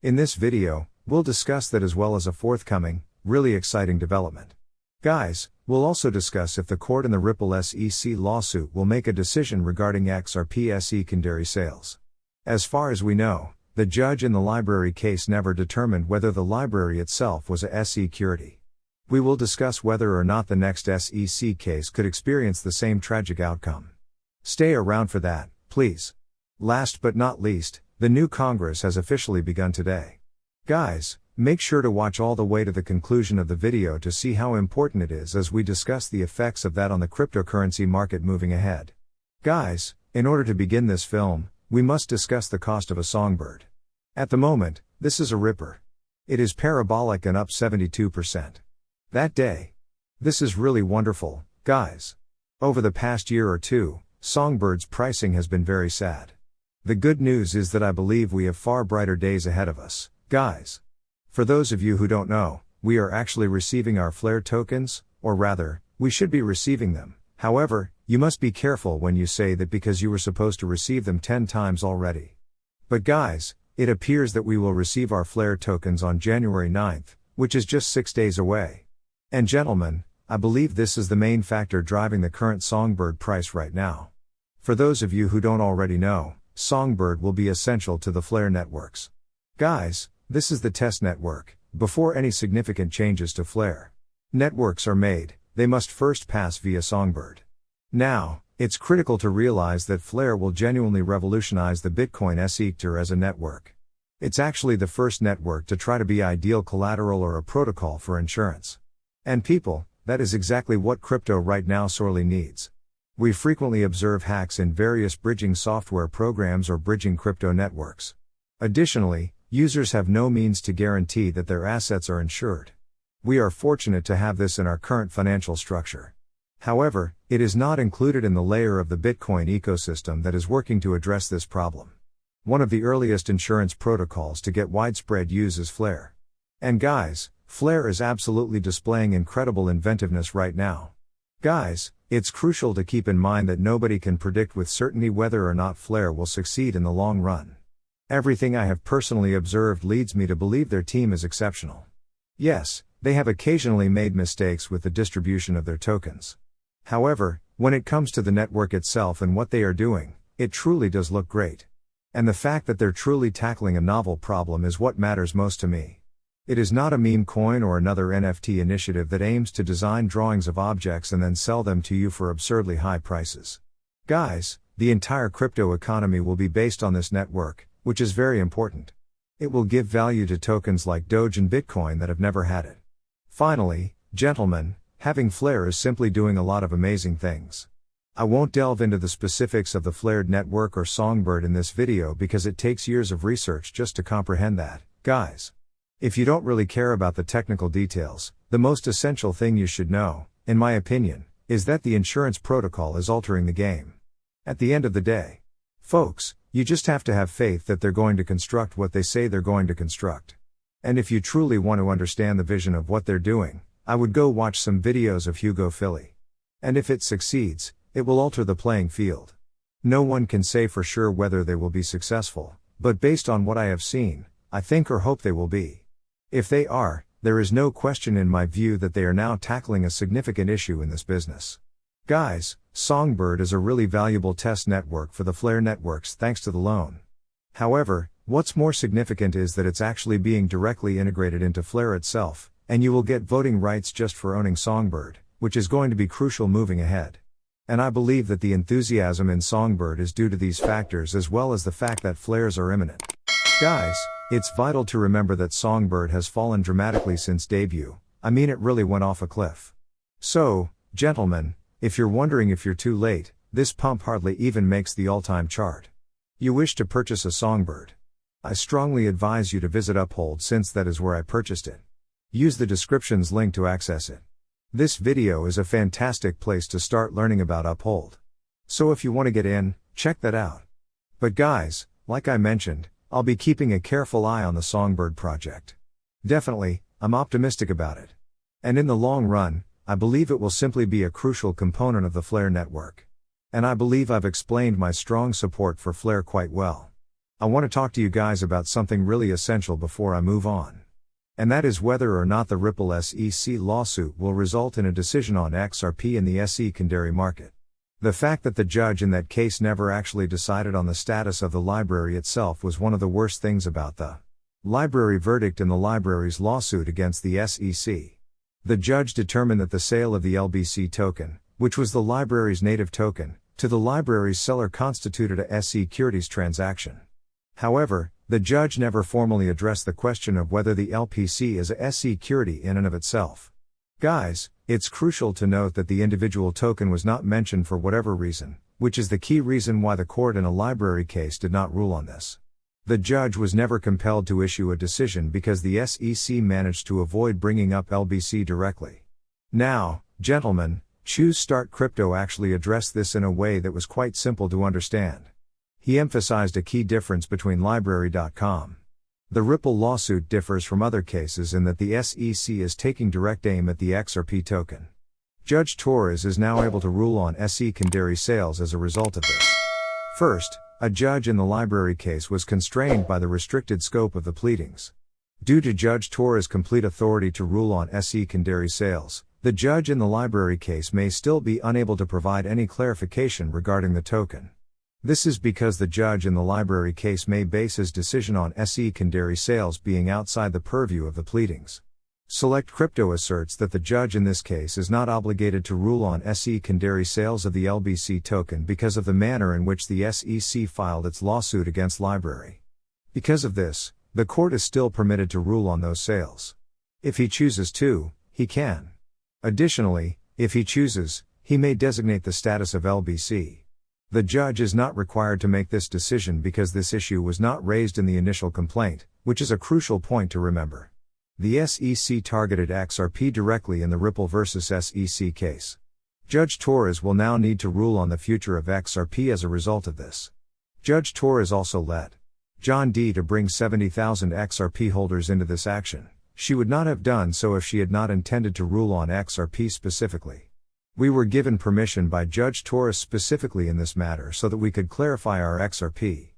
In this video, we'll discuss that as well as a forthcoming, really exciting development. Guys, we'll also discuss if the court in the Ripple SEC lawsuit will make a decision regarding XRP secondary sales. As far as we know, the judge in the library case never determined whether the library itself was a security. We will discuss whether or not the next SEC case could experience the same tragic outcome. Stay around for that, please. Last but not least, the new Congress has officially begun today. Guys, make sure to watch all the way to the conclusion of the video to see how important it is as we discuss the effects of that on the cryptocurrency market moving ahead. Guys, in order to begin this film, we must discuss the cost of a songbird. At the moment, this is a ripper. It is parabolic and up 72%. That day. This is really wonderful, guys. Over the past year or two, songbirds' pricing has been very sad. The good news is that I believe we have far brighter days ahead of us, guys. For those of you who don't know, we are actually receiving our Flare tokens, or rather, we should be receiving them. However, you must be careful when you say that because you were supposed to receive them 10 times already. But guys, it appears that we will receive our Flare tokens on January 9th, which is just 6 days away. And gentlemen, I believe this is the main factor driving the current songbird price right now. For those of you who don't already know, Songbird will be essential to the Flare networks. Guys, this is the test network, before any significant changes to Flare networks are made, they must first pass via Songbird. Now, it's critical to realize that Flare will genuinely revolutionize the Bitcoin sector as a network. It's actually the first network to try to be ideal collateral or a protocol for insurance. And people, that is exactly what crypto right now sorely needs. We frequently observe hacks in various bridging software programs or bridging crypto networks. Additionally, users have no means to guarantee that their assets are insured. We are fortunate to have this in our current financial structure. However, it is not included in the layer of the Bitcoin ecosystem that is working to address this problem. One of the earliest insurance protocols to get widespread use is Flare. And guys, Flare is absolutely displaying incredible inventiveness right now. Guys, it's crucial to keep in mind that nobody can predict with certainty whether or not Flare will succeed in the long run. Everything I have personally observed leads me to believe their team is exceptional. Yes, they have occasionally made mistakes with the distribution of their tokens. However, when it comes to the network itself and what they are doing, it truly does look great. And the fact that they're truly tackling a novel problem is what matters most to me. It is not a meme coin or another NFT initiative that aims to design drawings of objects and then sell them to you for absurdly high prices. Guys, the entire crypto economy will be based on this network, which is very important. It will give value to tokens like Doge and Bitcoin that have never had it. Finally, gentlemen, having Flare is simply doing a lot of amazing things. I won't delve into the specifics of the Flared network or Songbird in this video because it takes years of research just to comprehend that, guys. If you don't really care about the technical details, the most essential thing you should know, in my opinion, is that the insurance protocol is altering the game. At the end of the day, folks, you just have to have faith that they're going to construct what they say they're going to construct. And if you truly want to understand the vision of what they're doing, I would go watch some videos of Hugo Philly. And if it succeeds, it will alter the playing field. No one can say for sure whether they will be successful, but based on what I have seen, I think or hope they will be. If they are, there is no question in my view that they are now tackling a significant issue in this business. Guys, Songbird is a really valuable test network for the Flare networks thanks to the loan. However, what's more significant is that it's actually being directly integrated into Flare itself, and you will get voting rights just for owning Songbird, which is going to be crucial moving ahead. And I believe that the enthusiasm in Songbird is due to these factors as well as the fact that flares are imminent. Guys, it's vital to remember that Songbird has fallen dramatically since debut. I mean, it really went off a cliff. So, gentlemen, if you're wondering if you're too late, this pump hardly even makes the all-time chart. You wish to purchase a Songbird? I strongly advise you to visit Uphold since that is where I purchased it. Use the description's link to access it. This video is a fantastic place to start learning about Uphold. So if you want to get in, check that out. But guys, like I mentioned, I'll be keeping a careful eye on the Songbird project. Definitely, I'm optimistic about it. And in the long run, I believe it will simply be a crucial component of the Flare network. And I believe I've explained my strong support for Flare quite well. I want to talk to you guys about something really essential before I move on. And that is whether or not the Ripple SEC lawsuit will result in a decision on XRP in the secondary market. The fact that the judge in that case never actually decided on the status of the library itself was one of the worst things about the library verdict in the library's lawsuit against the SEC. The judge determined that the sale of the LBC token, which was the library's native token, to the library's seller constituted a securities transaction. However, the judge never formally addressed the question of whether the LPC is a security in and of itself. Guys, it's crucial to note that the individual token was not mentioned for whatever reason, which is the key reason why the court in a library case did not rule on this. The judge was never compelled to issue a decision because the SEC managed to avoid bringing up LBC directly. Now, gentlemen, Choose Start Crypto actually addressed this in a way that was quite simple to understand. He emphasized a key difference between Library.com. The Ripple lawsuit differs from other cases in that the SEC is taking direct aim at the XRP token. Judge Torres is now able to rule on secondary sales as a result of this. First, a judge in the library case was constrained by the restricted scope of the pleadings. Due to Judge Torres' complete authority to rule on secondary sales, the judge in the library case may still be unable to provide any clarification regarding the token. This is because the judge in the library case may base his decision on secondary sales being outside the purview of the pleadings. Select Crypto asserts that the judge in this case is not obligated to rule on secondary sales of the LBC token because of the manner in which the SEC filed its lawsuit against Library. Because of this, the court is still permitted to rule on those sales. If he chooses to, he can. Additionally, if he chooses, he may designate the status of LBC. The judge is not required to make this decision because this issue was not raised in the initial complaint, which is a crucial point to remember. The SEC targeted XRP directly in the Ripple vs. SEC case. Judge Torres will now need to rule on the future of XRP as a result of this. Judge Torres also led John D. to bring 70,000 XRP holders into this action. She would not have done so if she had not intended to rule on XRP specifically. We were given permission by Judge Torres specifically in this matter so that we could clarify our XRP.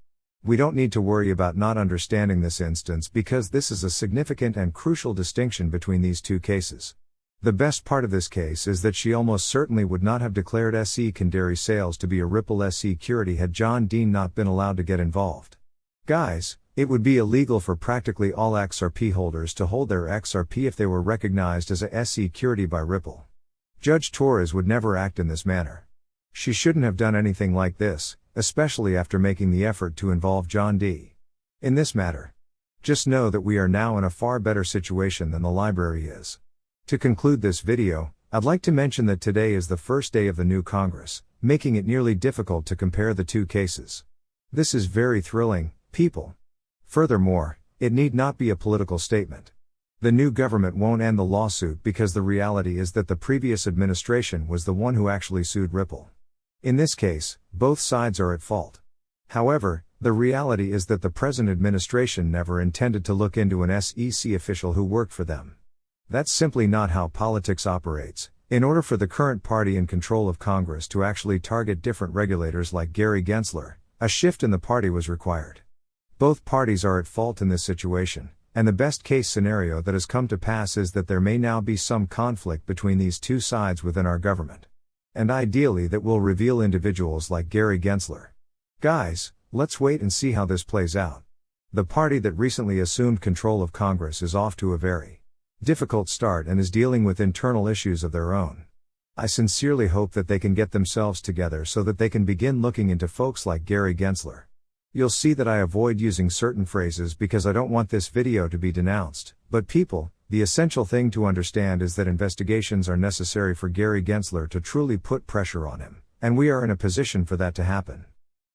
We don't need to worry about not understanding this instance because this is a significant and crucial distinction between these two cases. The best part of this case is that she almost certainly would not have declared secondary sales to be a Ripple security had John Dean not been allowed to get involved. Guys, it would be illegal for practically all XRP holders to hold their XRP if they were recognized as a security by Ripple. Judge Torres would never act in this manner. She shouldn't have done anything like this, especially after making the effort to involve John D. in this matter. Just know that we are now in a far better situation than the library is. To conclude this video, I'd like to mention that today is the first day of the new Congress, making it nearly difficult to compare the two cases. This is very thrilling, people. Furthermore, it need not be a political statement. The new government won't end the lawsuit because the reality is that the previous administration was the one who actually sued Ripple. In this case, both sides are at fault. However, the reality is that the present administration never intended to look into an SEC official who worked for them. That's simply not how politics operates. In order for the current party in control of Congress to actually target different regulators like Gary Gensler, a shift in the party was required. Both parties are at fault in this situation. And the best case scenario that has come to pass is that there may now be some conflict between these two sides within our government. And ideally that will reveal individuals like Gary Gensler. Guys, let's wait and see how this plays out. The party that recently assumed control of Congress is off to a very difficult start and is dealing with internal issues of their own. I sincerely hope that they can get themselves together so that they can begin looking into folks like Gary Gensler. You'll see that I avoid using certain phrases because I don't want this video to be denounced, but people, the essential thing to understand is that investigations are necessary for Gary Gensler to truly put pressure on him, and we are in a position for that to happen.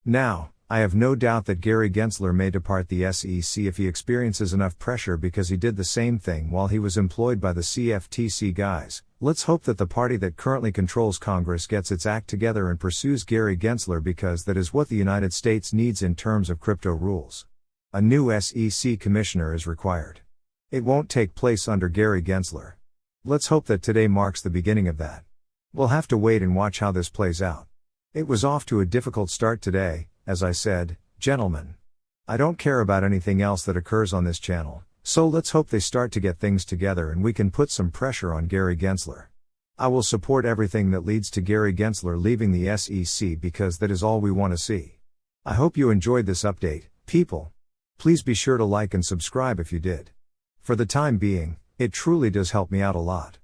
Now, I have no doubt that Gary Gensler may depart the SEC if he experiences enough pressure because he did the same thing while he was employed by the CFTC guys. Let's hope that the party that currently controls Congress gets its act together and pursues Gary Gensler because that is what the United States needs in terms of crypto rules. A new SEC commissioner is required. It won't take place under Gary Gensler. Let's hope that today marks the beginning of that. We'll have to wait and watch how this plays out. It was off to a difficult start today, as I said, gentlemen. I don't care about anything else that occurs on this channel, so let's hope they start to get things together and we can put some pressure on Gary Gensler. I will support everything that leads to Gary Gensler leaving the SEC because that is all we want to see. I hope you enjoyed this update, people. Please be sure to like and subscribe if you did. For the time being, it truly does help me out a lot.